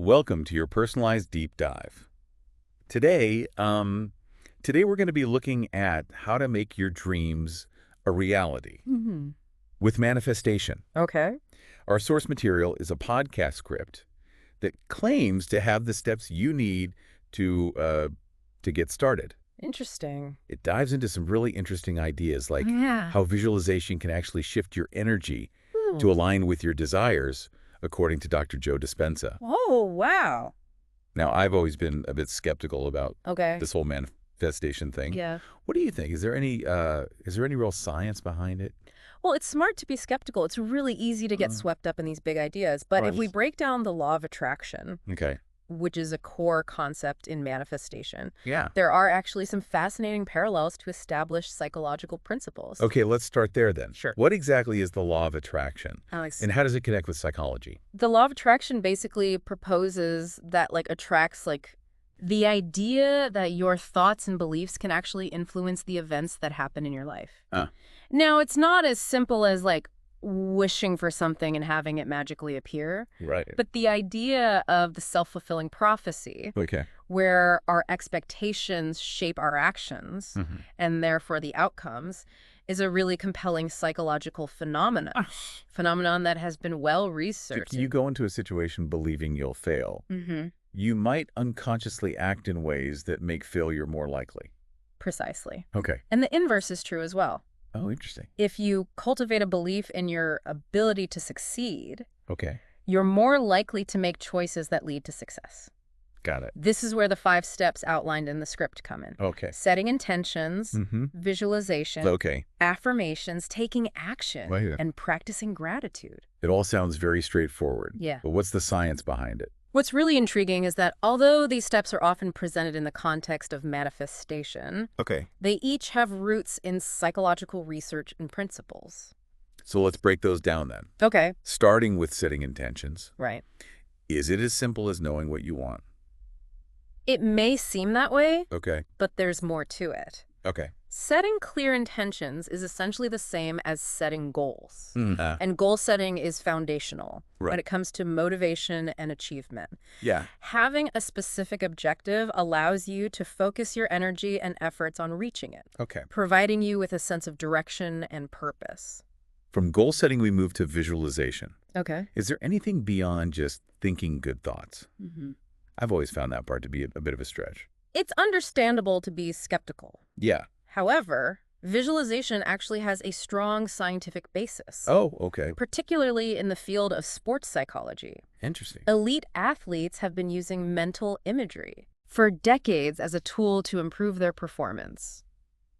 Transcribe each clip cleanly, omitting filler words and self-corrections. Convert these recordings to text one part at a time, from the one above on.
Welcome to your personalized deep dive. Today, today we're going to be looking at how to make your dreams a reality with manifestation. Okay. Our source material is a podcast script that claims to have the steps you need to get started. Interesting. It dives into some really interesting ideas like Yeah. how visualization can actually shift your energy to align with your desires, according to Dr. Joe Dispenza. Oh, wow. Now, I've always been a bit skeptical about Okay. this whole manifestation thing. Yeah. What do you think? Is there any real science behind it? Well, it's smart to be skeptical. It's really easy to get swept up in these big ideas. But if we Right. break down the law of attraction, Okay. which is a core concept in manifestation, Yeah. there are actually some fascinating parallels to established psychological principles. Okay, let's start there then. Sure. What exactly is the law of attraction? Alex, And how does it connect with psychology? the law of attraction basically proposes that attracts the idea that your thoughts and beliefs can actually influence the events that happen in your life. Now, it's not as simple as wishing for something and having it magically appear, Right. but the idea of the self-fulfilling prophecy, Okay. where our expectations shape our actions and therefore the outcomes, is a really compelling psychological phenomenon that has been well So researched. you go into a situation believing you'll fail. You might unconsciously act in ways that make failure more likely. Precisely. Okay. And the inverse is true as well. Oh, interesting. If you cultivate a belief in your ability to succeed, Okay. you're more likely to make choices that lead to success. Got it. This is where the 5 steps outlined in the script come in. Okay. Setting intentions, visualization, Okay. affirmations, taking action, Right. and practicing gratitude. It all sounds very straightforward. Yeah. But what's the science behind it? What's really intriguing is that although these steps are often presented in the context of manifestation, Okay. they each have roots in psychological research and principles. So let's break those down then. Okay. Starting with setting intentions. Right. Is it as simple as knowing what you want? It may seem that way, Okay. but there's more to it. Okay. Setting clear intentions is essentially the same as setting goals. Yeah. And goal setting is foundational when Right. it comes to motivation and achievement. Yeah. Having a specific objective allows you to focus your energy and efforts on reaching it, Okay. providing you with a sense of direction and purpose. From goal setting, we move to visualization. Okay. Is there anything beyond just thinking good thoughts? I've always found that part to be a bit of a stretch. It's understandable to be skeptical. Yeah. However, visualization actually has a strong scientific basis. Oh, okay. Particularly in the field of sports psychology. Interesting. Elite athletes have been using mental imagery for decades as a tool to improve their performance.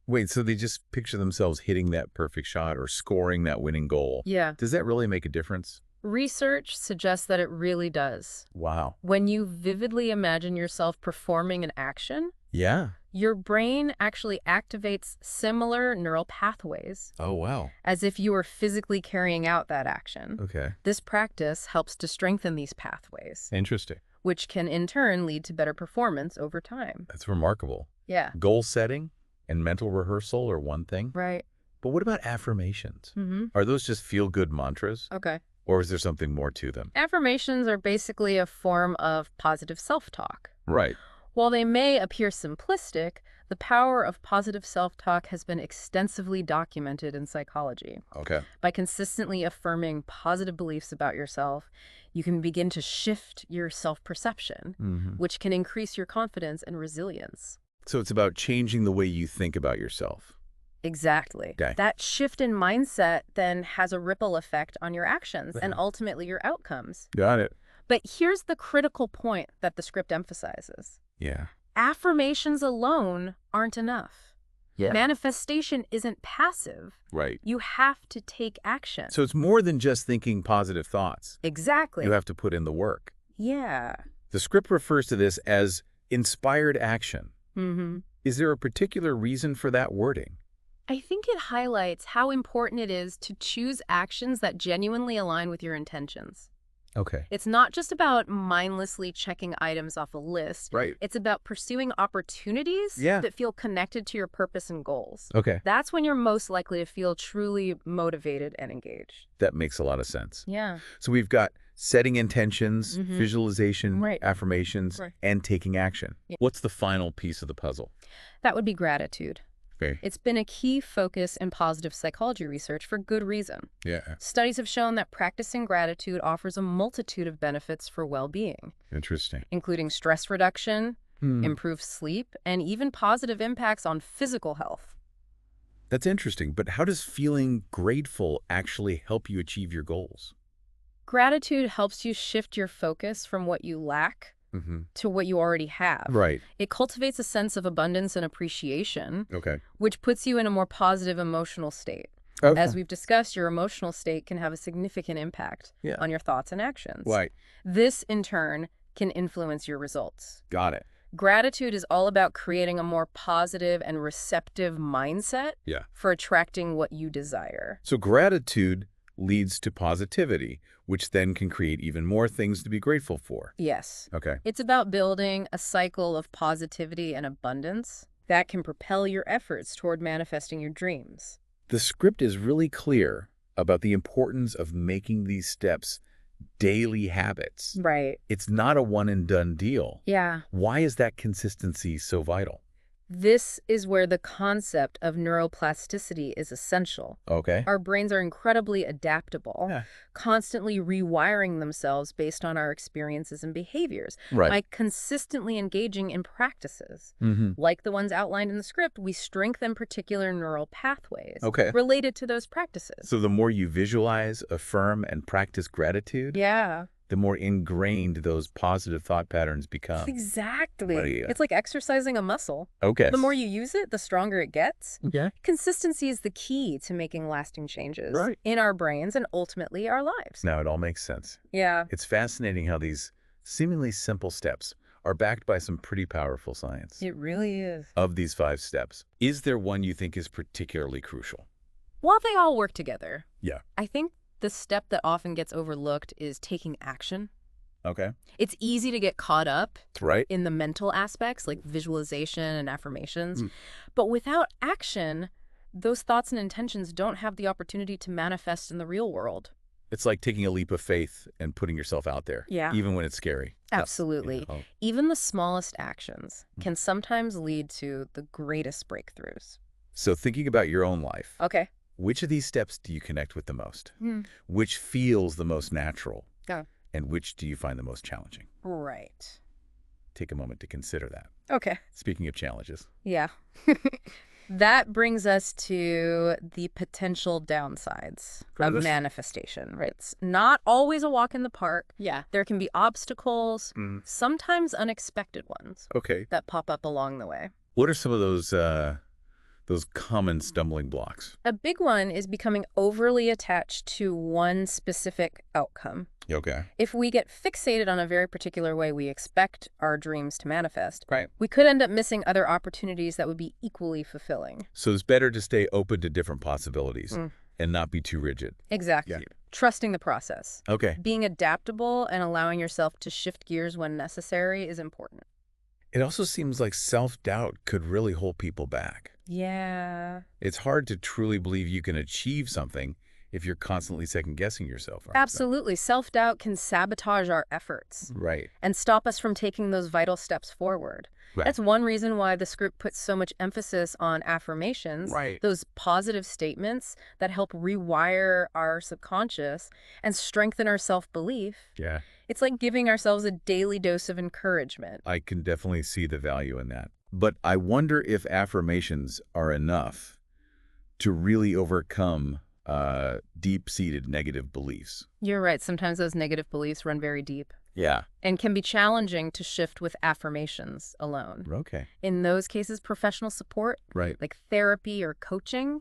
Wait, so they just picture themselves hitting that perfect shot or scoring that winning goal. Yeah. Does that really make a difference? Research suggests that it really does. Wow. When you vividly imagine yourself performing an action, Yeah. your brain actually activates similar neural pathways, Oh, wow. as if you were physically carrying out that action. Okay. This practice helps to strengthen these pathways, Interesting. which can in turn lead to better performance over time. That's remarkable. Yeah. Goal setting and mental rehearsal are one thing. Right. But what about affirmations? Are those just feel-good mantras? Okay. Or is there something more to them? Affirmations are basically a form of positive self-talk. Right. While they may appear simplistic, the power of positive self-talk has been extensively documented in psychology. Okay. By consistently affirming positive beliefs about yourself, you can begin to shift your self-perception, which can increase your confidence and resilience. So it's about changing the way you think about yourself. Exactly. Okay. That shift in mindset then has a ripple effect on your actions and ultimately your outcomes. Got it. But here's the critical point that the script emphasizes. Yeah. Affirmations alone aren't enough. Yeah. Manifestation isn't passive. Right. You have to take action. So it's more than just thinking positive thoughts. Exactly. You have to put in the work. Yeah. The script refers to this as inspired action. Mm-hmm. Is there a particular reason for that wording? I think it highlights how important it is to choose actions that genuinely align with your intentions. Okay. It's not just about mindlessly checking items off a list. Right. It's about pursuing opportunities that feel connected to your purpose and goals. Okay. That's when you're most likely to feel truly motivated and engaged. That makes a lot of sense. Yeah. So we've got Setting intentions, visualization, Right. affirmations, Right. and taking action. Yeah. What's the final piece of the puzzle? That would be gratitude. Okay. It's been a key focus in positive psychology research for good reason. Yeah. Studies have shown that practicing gratitude offers a multitude of benefits for well-being, Interesting. including stress reduction, improved sleep, and even positive impacts on physical health. That's interesting, but how does feeling grateful actually help you achieve your goals? Gratitude helps you shift your focus from what you lack to what you already have. Right. It cultivates a sense of abundance and appreciation, Okay. which puts you in a more positive emotional state. Okay. As we've discussed, your emotional state can have a significant impact on your thoughts and actions. Right. This, in turn, can influence your results. Got it. Gratitude is all about creating a more positive and receptive mindset for attracting what you desire. So gratitude leads to positivity, which then can create even more things to be grateful for. Yes. Okay. It's about building a cycle of positivity and abundance that can propel your efforts toward manifesting your dreams. The script is really clear about the importance of making these steps daily habits. Right. It's not a one-and-done deal. Yeah. Why is that consistency so vital? This is where the concept of neuroplasticity is essential. Okay. Our brains are incredibly adaptable, constantly rewiring themselves based on our experiences and behaviors. Right. By consistently engaging in practices, like the ones outlined in the script, we strengthen particular neural pathways related to those practices. So the more you visualize, affirm, and practice gratitude, the more ingrained those positive thought patterns become. Exactly. It's like exercising a muscle. Okay. The more you use it, the stronger it gets. Okay. Consistency is the key to making lasting changes in our brains and ultimately our lives. Now it all makes sense. Yeah. It's fascinating how these seemingly simple steps are backed by some pretty powerful science. It really is. Of these 5 steps, is there one you think is particularly crucial? While they all work together, Yeah. I think the step that often gets overlooked is taking action. Okay. It's easy to get caught up Right. in the mental aspects like visualization and affirmations. But without action, those thoughts and intentions don't have the opportunity to manifest in the real world. It's like taking a leap of faith and putting yourself out there. Yeah. Even when it's scary. Absolutely. Even the smallest actions can sometimes lead to the greatest breakthroughs. So thinking about your own life. Okay. Which of these steps do you connect with the most? Which feels the most natural? Yeah. And which do you find the most challenging? Right. Take a moment to consider that. Okay. Speaking of challenges. Yeah. That brings us to the potential downsides of manifestation, right? It's not always a walk in the park. Yeah. There can be obstacles, sometimes unexpected ones, that pop up along the way. What are some of those common stumbling blocks? A big one is becoming overly attached to one specific outcome. Okay. If we get fixated on a very particular way we expect our dreams to manifest, Right. we could end up missing other opportunities that would be equally fulfilling. So it's better to stay open to different possibilities and not be too rigid. Exactly. Yeah. Trusting the process. Okay. Being adaptable and allowing yourself to shift gears when necessary is important. It also seems like self-doubt could really hold people back. Yeah. It's hard to truly believe you can achieve something if you're constantly second-guessing yourself. Absolutely. Self-doubt can sabotage our efforts. Right. And stop us from taking those vital steps forward. Right. That's one reason why the script puts so much emphasis on affirmations, those positive statements that help rewire our subconscious and strengthen our self-belief. Yeah. It's like giving ourselves a daily dose of encouragement. I can definitely see the value in that. But I wonder if affirmations are enough to really overcome deep-seated negative beliefs. You're right. Sometimes those negative beliefs run very deep. Yeah. And can be challenging to shift with affirmations alone. Okay. In those cases, professional support, like therapy or coaching,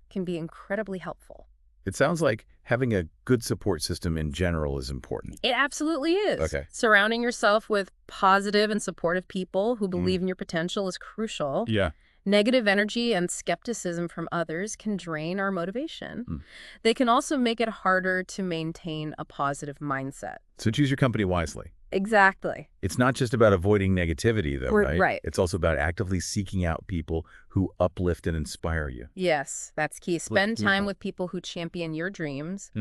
can be incredibly helpful. It sounds like having a good support system in general is important. It absolutely is. Okay. Surrounding yourself with positive and supportive people who believe in your potential is crucial. Yeah. Negative energy and skepticism from others can drain our motivation. They can also make it harder to maintain a positive mindset. So choose your company wisely. Exactly. It's not just about avoiding negativity, though, right? Right. It's also about actively seeking out people who uplift and inspire you. Yes, that's key. Spend time with people who champion your dreams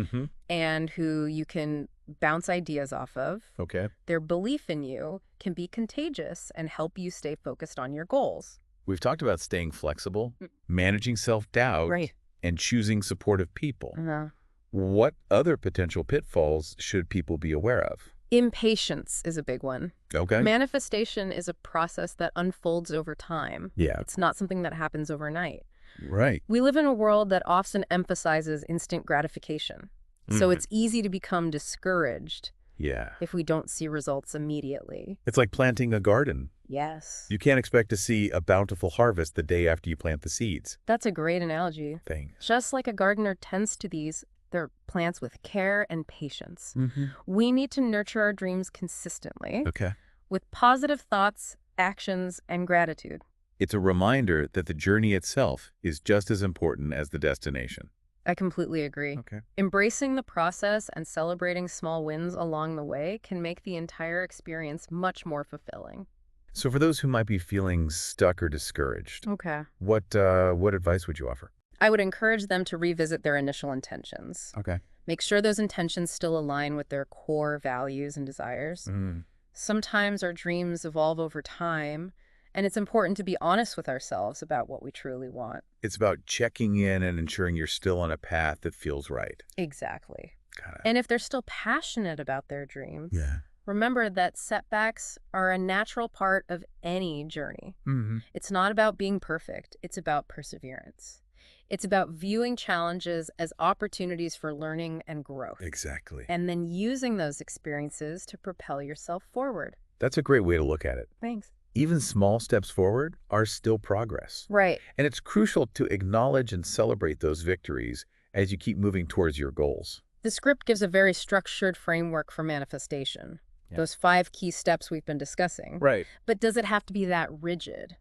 and who you can bounce ideas off of. Okay. Their belief in you can be contagious and help you stay focused on your goals. We've talked about staying flexible, managing self-doubt, Right. and choosing supportive people. Uh-huh. What other potential pitfalls should people be aware of? Impatience is a big one. Okay. Manifestation is a process that unfolds over time. Yeah. It's not something that happens overnight. Right. We live in a world that often emphasizes instant gratification. So it's easy to become discouraged Yeah. if we don't see results immediately. It's like planting a garden. Yes. You can't expect to see a bountiful harvest the day after you plant the seeds. That's a great analogy. Thanks. Just like a gardener tends to their plants with care and patience. We need to nurture our dreams consistently Okay. with positive thoughts, actions, and gratitude. It's a reminder that the journey itself is just as important as the destination. I completely agree. Okay. Embracing the process and celebrating small wins along the way can make the entire experience much more fulfilling. So for those who might be feeling stuck or discouraged, Okay. what advice would you offer? I would encourage them to revisit their initial intentions. Okay. Make sure those intentions still align with their core values and desires. Sometimes our dreams evolve over time, and it's important to be honest with ourselves about what we truly want. It's about checking in and ensuring you're still on a path that feels right. Exactly. Got it. And if they're still passionate about their dreams, Yeah. remember that setbacks are a natural part of any journey. It's not about being perfect. It's about perseverance. It's about viewing challenges as opportunities for learning and growth. Exactly. And then using those experiences to propel yourself forward. That's a great way to look at it. Thanks. Even small steps forward are still progress. Right. And it's crucial to acknowledge and celebrate those victories as you keep moving towards your goals. The script gives a very structured framework for manifestation. Yeah. Those 5 key steps we've been discussing. Right. But does it have to be that rigid?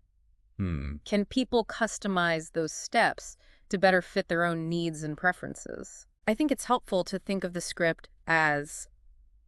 Can people customize those steps to better fit their own needs and preferences? I think it's helpful to think of the script as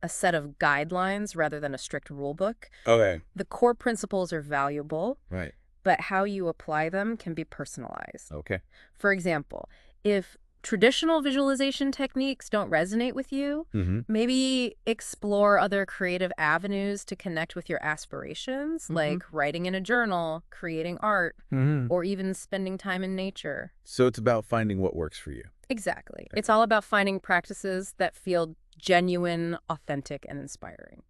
a set of guidelines rather than a strict rule book. Okay. The core principles are valuable, Right. but how you apply them can be personalized. Okay. For example, if traditional visualization techniques don't resonate with you, maybe explore other creative avenues to connect with your aspirations, like writing in a journal, creating art, or even spending time in nature. So it's about finding what works for you. Exactly. It's all about finding practices that feel genuine, authentic, and inspiring.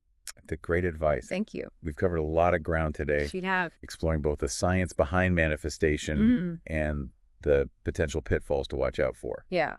That's great advice. Thank you. We've covered a lot of ground today, She'd have. exploring both the science behind manifestation and the potential pitfalls to watch out for. Yeah.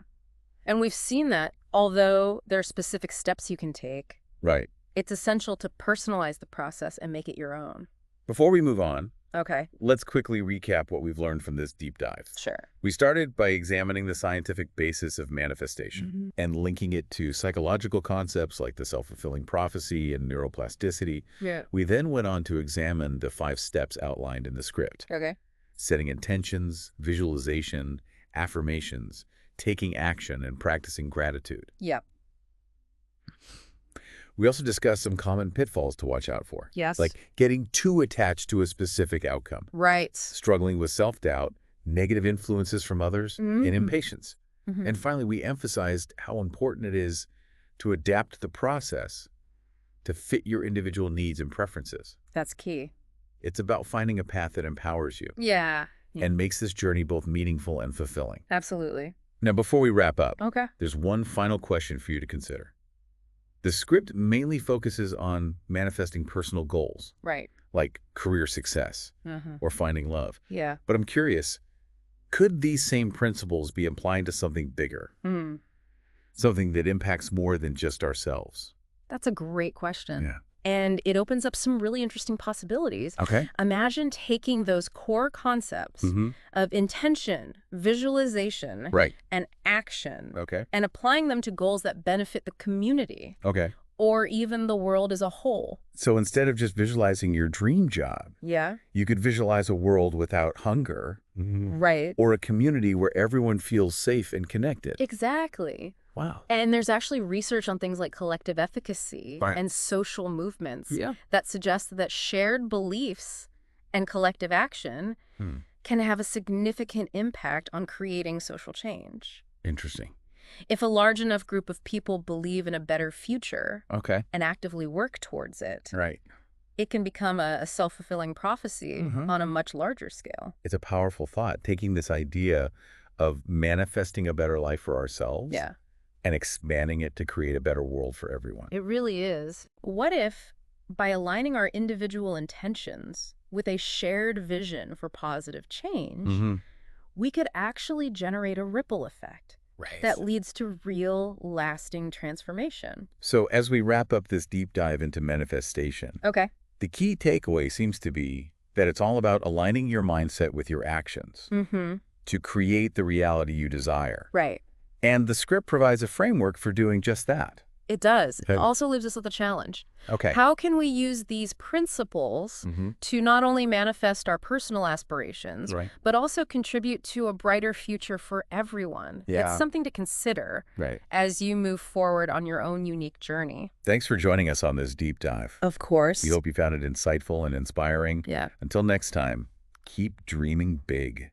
And we've seen that although there are specific steps you can take, Right. it's essential to personalize the process and make it your own. Before we move on, Okay. let's quickly recap what we've learned from this deep dive. Sure. We started by examining the scientific basis of manifestation and linking it to psychological concepts like the self-fulfilling prophecy and neuroplasticity. Yeah. We then went on to examine the 5 steps outlined in the script: Okay. setting intentions, visualization, affirmations, taking action, and practicing gratitude. Yep. We also discussed some common pitfalls to watch out for. Yes. Like getting too attached to a specific outcome, Right. struggling with self-doubt, negative influences from others, and impatience. And finally, we emphasized how important it is to adapt the process to fit your individual needs and preferences. That's key. It's about finding a path that empowers you Yeah. and makes this journey both meaningful and fulfilling. Absolutely. Now, before we wrap up, Okay. there's one final question for you to consider. The script mainly focuses on manifesting personal goals, Right. like career success or finding love. Yeah. But I'm curious, could these same principles be applied to something bigger? Something that impacts more than just ourselves? That's a great question. Yeah. And it opens up some really interesting possibilities. Okay. Imagine taking those core concepts of intention, visualization, Right. and action, Okay. and applying them to goals that benefit the community Okay. or even the world as a whole. So instead of just visualizing your dream job, Yeah. you could visualize a world without hunger Right. or a community where everyone feels safe and connected. Exactly. Wow. And there's actually research on things like collective efficacy Right. and social movements Yeah. that suggests that shared beliefs and collective action can have a significant impact on creating social change. Interesting. If a large enough group of people believe in a better future Okay. and actively work towards it, Right. it can become a self-fulfilling prophecy on a much larger scale. It's a powerful thought, taking this idea of manifesting a better life for ourselves Yeah, and expanding it to create a better world for everyone. it really is. What if, by aligning our individual intentions with a shared vision for positive change, we could actually generate a ripple effect Right. that leads to real, lasting transformation? So as we wrap up this deep dive into manifestation, Okay. the key takeaway seems to be that it's all about aligning your mindset with your actions to create the reality you desire. Right. And the script provides a framework for doing just that. It does. It Okay. also leaves us with a challenge. Okay. How can we use these principles to not only manifest our personal aspirations, Right. but also contribute to a brighter future for everyone? Yeah. It's something to consider Right. as you move forward on your own unique journey. Thanks for joining us on this deep dive. Of course. We hope you found it insightful and inspiring. Yeah. Until next time, keep dreaming big.